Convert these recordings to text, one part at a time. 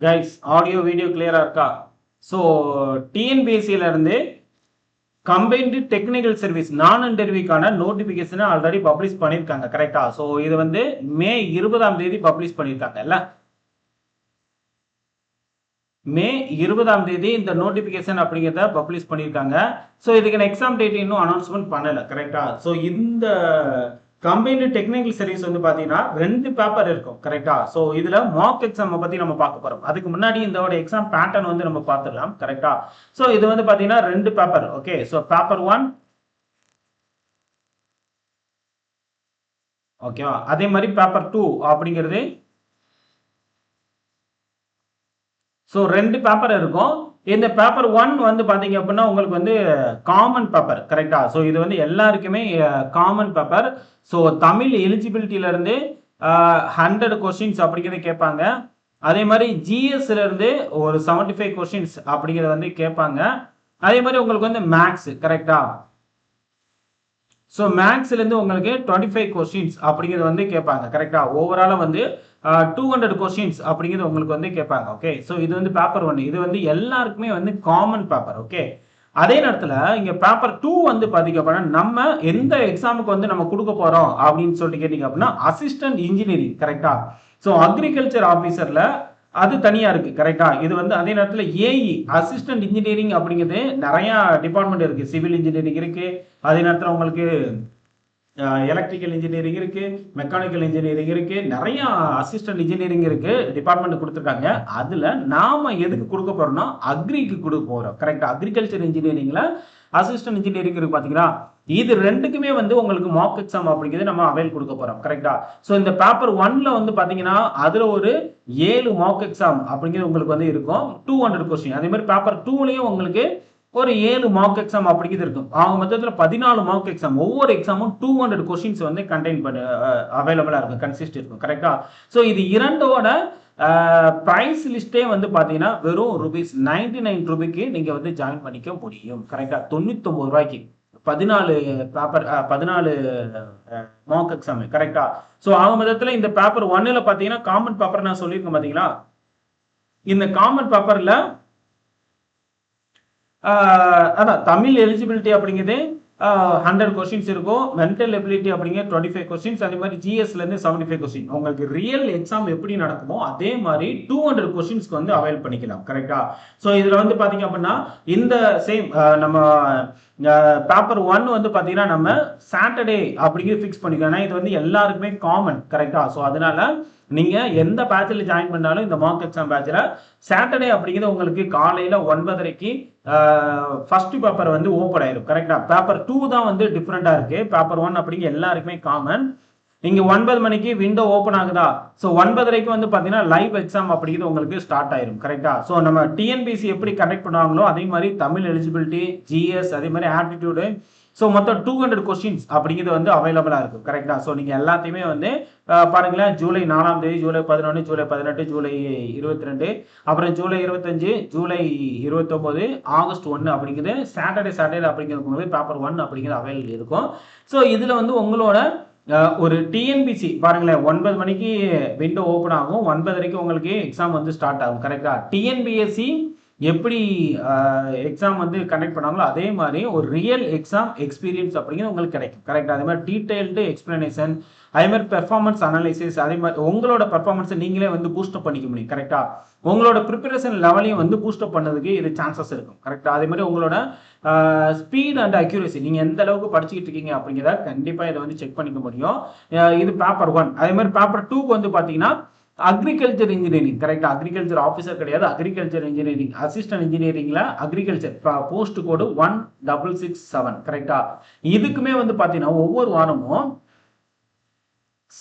Guys audio video கிளியரா இருக்கா? So டிஎன்பிஎஸ்சியில இருந்து கம்பைன்டு டெக்னிக்கல் சர்வீஸ் நான் இன்டர்வியூக்கான நோட்டிபிகேஷனை ஆல்ரெடி பப்ளிஷ் பண்ணியிருக்காங்க. கரெக்டா? ஸோ இது வந்து மே 20ஆம் தேதி பப்ளிஷ் பண்ணியிருக்காங்கல்ல. மே 20ஆம் தேதி இந்த நோட்டிபிகேஷன் அப்படிங்கிறத பப்ளிஷ் பண்ணியிருக்காங்க. ஸோ இதுக்கான எக்ஸாம் டேட் இன்னும் அனௌன்ஸ்மெண்ட் பண்ணல. கரெக்டா? ஸோ இந்த கம்பைன்டு டெக்னிக்கல் சர்வீஸ் வந்து பாத்தீங்கன்னா 2 பேப்பர் இருக்கும். கரெக்டா? ஸோ இதுல மார்க் எக்ஸாம் பத்தி நம்ம பார்க்க போறோம். அதுக்கு முன்னாடி இதோட எக்ஸாம் பேட்டர்ன் வந்து நம்ம பார்த்துடலாம். கரெக்டா? ஸோ இது வந்து பாத்தீங்கன்னா 2 பேப்பர். ஓகே, ஸோ பேப்பர் 1 ஓகேவா, அதே மாதிரி பேப்பர் 2 அப்படிங்கிறது. ஸோ 2 பேப்பர் இருக்கும். இந்த பேப்பர் 1 வந்து பாத்தீங்க அப்படின்னா உங்களுக்கு வந்து காமன் பேப்பர். கரெக்டா? ஸோ இது வந்து எல்லாருக்குமே காமன் பேப்பர். ஸோ தமிழ் எலிஜிபிலிட்டியில இருந்து 100 கொஸ்டின்ஸ் அப்படிங்கிறத கேட்பாங்க. அதே மாதிரி ஜிஎஸ்ல இருந்து ஒரு 75 கொஸ்டின்ஸ் அப்படிங்கிறத வந்து கேட்பாங்க. அதே மாதிரி உங்களுக்கு வந்து மேக்ஸ். கரெக்டா? ஸோ மேக்ஸ்ல இருந்து உங்களுக்கு 25 கொஸ்டின்ஸ் அப்படிங்கிறது வந்து கேட்பாங்க. கரெக்டா? ஓவராலா வந்து 200 கொஸ்டின்ஸ் அப்படிங்கிறது உங்களுக்கு வந்து கேட்பாங்க. ஓகே, ஸோ இது வந்து பேப்பர் 1. இது வந்து எல்லாருக்குமே வந்து காமன் பேப்பர். ஓகே, அதே நேரத்தில் இங்க பேப்பர் 2 வந்து பாத்தீங்க அப்படின்னா நம்ம எந்த எக்ஸாமுக்கு வந்து நம்ம கொடுக்க போறோம் அப்படின்னு சொல்லிட்டு கேட்டீங்க அப்படின்னா அசிஸ்டன்ட் இன்ஜினியரிங். கரெக்டா? ஸோ அக்ரிகல்ச்சர் ஆபீசர்ல அது தனியா இருக்கு. கரெக்டா? இது வந்து அதே நேரத்தில் ஏஇ அசிஸ்டன்ட் இன்ஜினியரிங் அப்படிங்கிறது நிறைய டிபார்ட்மெண்ட் இருக்கு. சிவில் இன்ஜினியரிங் இருக்கு, அதே நேரத்தில் உங்களுக்கு எலக்ட்ரிக்கல் இன்ஜினியரிங் இருக்கு, மெக்கானிக்கல் இன்ஜினியரிங் இருக்கு, நிறைய அசிஸ்டன்ட் இன்ஜினியரிங் இருக்கு, டிபார்ட்மெண்ட் கொடுத்துருக்காங்க. அதுல நாம எதுக்கு கொடுக்க போறோம்னா அக்ரிக்கு கொடுக்க போறோம். கரெக்டா? அக்ரிகல்ச்சர் இன்ஜினியரிங்ல அசிஸ்டன்ட் இன்ஜினியரிங் இருக்கு பாத்தீங்களா? இது ரெண்டுக்குமே வந்து உங்களுக்கு மார்க் எக்ஸாம் அப்படிங்கிறது நம்ம அவைல் கொடுக்க போறோம். கரெக்டா? சோ இந்த பேப்பர் 1ல வந்து பாத்தீங்கன்னா அதுல ஒரு 7 மார்க் எக்ஸாம் அப்படிங்கிறது உங்களுக்கு வந்து இருக்கும், 200 கொஸ்டின். அதே மாதிரி பேப்பர் 2லயும் உங்களுக்கு ஒரு 7 மார்க் எக்ஸாம் அப்படிங்கிறது இருக்கும். ஆக மொத்தத்தில் 14 மார்க் எக்ஸாம். ஒவ்வொரு எக்ஸாமும் 200 கொஸ்டின்ஸ் வந்து கண்டெயின் பண்ண அவைலபிளா இருக்கும், கன்சிஸ்ட் இருக்கும். கரெக்டா? ஸோ இது இரண்டோட பிரைஸ் லிஸ்டே வந்து பாத்தீங்கன்னா வெறும் ₹99 ரூபாய்க்கு நீங்க வந்து ஜாயின் பண்ணிக்க முடியும். கரெக்டா? 99 ரூபாய்க்கு 14 பேப்பர் 14 மார்க் எக்ஸாம். கரெக்டா? ஸோ ஆக மொத்தத்தில் இந்த பேப்பர் 1ல பாத்தீங்கன்னா காமன் பேப்பர் நான் சொல்லியிருக்கேன் பாத்தீங்களா? இந்த காமன் பேப்பர்ல அதான் தமிழ் எலிஜிபிலிட்டி அப்படிங்கிறது 100 கொஸ்டின்ஸ் இருக்கும். மென்டல் எபிலிட்டி அப்படிங்கிற 25 கொஸ்டின்ஸ். அதே மாதிரி ஜிஎஸ்ல இருந்து 75 கொஸ்டின். உங்களுக்கு ரியல் எக்ஸாம் எப்படி நடக்குமோ அதே மாதிரி 200 கொஸ்டின்ஸ்க்கு வந்து அவைல் பண்ணிக்கலாம். கரெக்டா? ஸோ இதுல வந்து பாத்தீங்க அப்படின்னா இந்த சேம் நம்ம பேப்பர் 1 வந்து பாத்தீங்கன்னா நம்ம சாட்டர்டே அப்படிங்கிறது ஃபிக்ஸ் பண்ணிக்கலாம். ஏன்னா இது வந்து எல்லாருக்குமே காமன். கரெக்டா? ஸோ அதனால நீங்க எந்த பேட்ச்ல ஜாயின் பண்ணாலும் இந்த மார்க் எக்ஸாம் பேட்ச்ல சாட்டர்டே அப்படிங்கிறது உங்களுக்கு காலையில 9:30க்கு ஃபர்ஸ்ட் பேப்பர் வந்து ஓபன் ஆயிரும். கரெக்டா? பேப்பர் 2 தான் வந்து டிஃபரெண்டா இருக்கு. பேப்பர் 1 அப்படிங்க எல்லாருக்குமே காமன். இங்க 9 மணிக்கு விண்டோ ஓபன் ஆகுதா? சோ 9:30க்கு வந்து பாத்தீங்கன்னா லைவ் எக்ஸாம் அப்படிங்கிறது உங்களுக்கு ஸ்டார்ட் ஆயிரும். கரெக்டா? சோ நம்ம டிஎன்பிசி எப்படி கனெக்ட் பண்ணுவாங்களோ அதே மாதிரி தமிழ் எலிஜிபிலிட்டி, ஜிஎஸ், அதே மாதிரி ஆப்டிடியூடு, ஸோ மொத்தம் 200 கொஸ்டின்ஸ் அப்படிங்கிறது வந்து அவைலபிளா இருக்கும். கரெக்டா? ஸோ நீங்க எல்லாத்தையுமே வந்து பாருங்களேன், ஜூலை 4ஆம் தேதி, ஜூலை 11, ஜூலை 18, ஜூலை 22, அப்புறம் ஜூலை 25, ஜூலை 29, ஆகஸ்ட் 1 அப்படிங்கிறது சாட்டர்டே அப்படிங்கிறது பேப்பர் 1 அப்படிங்கிறது அவைலபிள் இருக்கும். ஸோ இதுல வந்து உங்களோட ஒரு டிஎன்பிசி பாருங்களேன், 9 மணிக்கு விண்டோ ஓபன் ஆகும், 9:30க்கு உங்களுக்கு எக்ஸாம் வந்து ஸ்டார்ட் ஆகும். கரெக்டா? டிஎன்பிஎஸ்சி எப்படி எக்ஸாம் வந்து கண்டக்ட் பண்ணாங்களோ அதே மாதிரி ஒரு ரியல் எக்ஸாம் எக்ஸ்பீரியன்ஸ் அப்படிங்கிறது உங்களுக்கு கிடைக்கும். கரெக்டா? அதே மாதிரி டீடைல்டு எக்ஸ்பிளனேஷன், அதே மாதிரி பெர்ஃபார்மன்ஸ் அனாலிசிஸ், அதே மாதிரி உங்களோட பெர்ஃபார்மன்ஸை நீங்களே வந்து பூஸ்டப் பண்ணிக்க முடியும். கரெக்டா? உங்களோட ப்ரிப்பரேஷன் லெவலையும் வந்து பூஸ்டப் பண்ணதுக்கு இது சான்சஸ் இருக்கும். கரெக்டா? அதே மாதிரி உங்களோட ஸ்பீட் அண்ட் அக்யூரசி நீங்க எந்த அளவுக்கு படிச்சுக்கிட்டு இருக்கீங்க அப்படிங்கிறத கண்டிப்பா இதை வந்து செக் பண்ணிக்க முடியும். இது பேப்பர் 1. அதே மாதிரி பேப்பர் 2க்கு வந்து பாத்தீங்கன்னா அக்ரிகல்ச்சர் இன்ஜினியரிங். கரெக்டா? அக்ரிகல்ச்சர் ஆஃபீஸர் கிடையாது, அக்ரிகல்ச்சர் இன்ஜினியரிங், அசிஸ்டன்ட் இன்ஜினியரிங்ல அக்ரிகல்ச்சர் போஸ்ட் கோடு 1667. கரெக்டா? இதுக்குமே வந்து பாத்தீங்கன்னா ஒவ்வொரு வாரமும்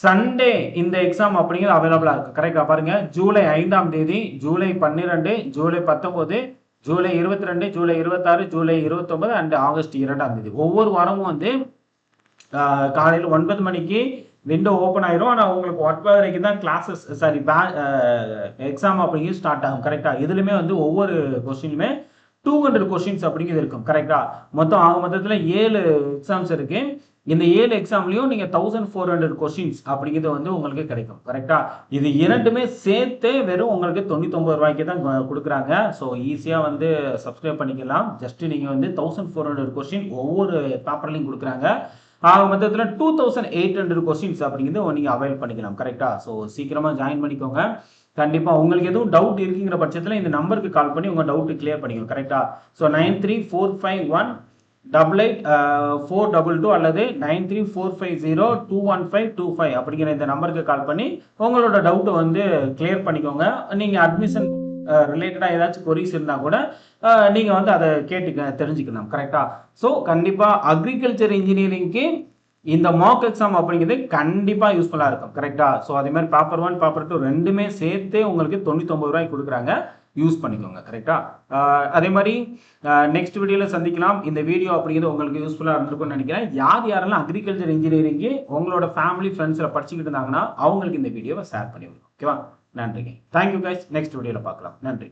சண்டே இந்த எக்ஸாம் அப்படிங்கிறது அவைலபிளா இருக்கு. கரெக்டா? பாருங்க, ஜூலை 5ஆம் தேதி, ஜூலை 12, ஜூலை 19, ஜூலை 22, ஜூலை 26, ஜூலை 29 அண்ட் ஆகஸ்ட் 2ஆம் தேதி ஒவ்வொரு வாரமும் வந்து காலையில் 9 மணிக்கு விண்டோ ஓப்பன் ஆயிரும். ஆனால் உங்களுக்கு 9:30க்கு தான் கிளாஸஸ் எக்ஸாம் அப்படிங்கிறது ஸ்டார்ட் ஆகும். கரெக்டா? இதுலையுமே வந்து ஒவ்வொரு கொஸ்டினுமே 200 கொஸ்டின்ஸ் அப்படிங்கிறது இருக்கும். கரெக்டா? மொத்தம் ஆக மொத்தத்தில் 7 எக்ஸாம்ஸ் இருக்கு. இந்த 7 எக்ஸாம்லயும் நீங்க 1400 கொஸ்டின்ஸ் அப்படிங்கிறது வந்து உங்களுக்கு கிடைக்கும். கரெக்டா? இது இரண்டுமே சேர்த்தே வெறும் உங்களுக்கு 99 ரூபாய்க்கு தான் கொடுக்குறாங்க. ஸோ ஈஸியா வந்து சப்ஸ்கிரைப் பண்ணிக்கலாம். ஜஸ்ட் நீங்க வந்து 1400 கொஸ்டின் ஒவ்வொரு பேப்பர்லையும் கொடுக்குறாங்க. மொத்தத்தில் 2800 கொஸ்டின்ஸ் அப்படிங்கிறது நீங்க அவைல் பண்ணிக்கலாம். கரெக்டா? ஸோ சீக்கிரமா ஜாயின் பண்ணிக்கோங்க. கண்டிப்பா உங்களுக்கு எதுவும் டவுட் இருக்குங்கிற பட்சத்தில் இந்த நம்பருக்கு கால் பண்ணி உங்க டவுட் கிளியர் பண்ணிக்கோங்க. கரெக்டா? ஸோ 93451422 அல்லது 9345021525 அப்படிங்கிற இந்த நம்பருக்கு கால் பண்ணி உங்களோட டவுட்டை வந்து கிளியர் பண்ணிக்கோங்க. நீங்க அட்மிஷன் ரிலேட்டடா ஏதாச்சும் கொரிஸ் இருந்தா கூட நீங்க வந்து அதை கேட்டு தெரிஞ்சுக்கலாம். கரெக்டா? ஸோ கண்டிப்பா அக்ரிகல்ச்சர் இன்ஜினியரிங்க்கு இந்த மாக் எக்ஸாம் அப்படிங்கிறது கண்டிப்பா யூஸ்ஃபுல்லா இருக்கும். கரெக்டா? ஸோ அதே மாதிரி பேப்பர் 1 பேப்பர் 2 ரெண்டுமே சேர்த்தே உங்களுக்கு 99 ரூபாய்க்கு கொடுக்குறாங்க. யூஸ் பண்ணிக்கோங்க. கரெக்டா? அதே மாதிரி நெக்ஸ்ட் வீடியோல சந்திக்கலாம். இந்த வீடியோ அப்படிங்கிறது உங்களுக்கு யூஸ்ஃபுல்லா இருந்திருக்கும்னு நினைக்கிறேன். யாரெல்லாம் அக்ரிகல்ச்சர் இன்ஜினியரிங்கு உங்களோட ஃபேமிலி ஃப்ரெண்ட்ஸ்ல படிச்சுக்கிட்டு இருந்தாங்கன்னா அவங்களுக்கு இந்த வீடியோவை ஷேர் பண்ணி விடுங்க. ஓகேவா? நன்றிங்க. Thank you guys. நெக்ஸ்ட் வீடியோல பார்க்கலாம். நன்றி.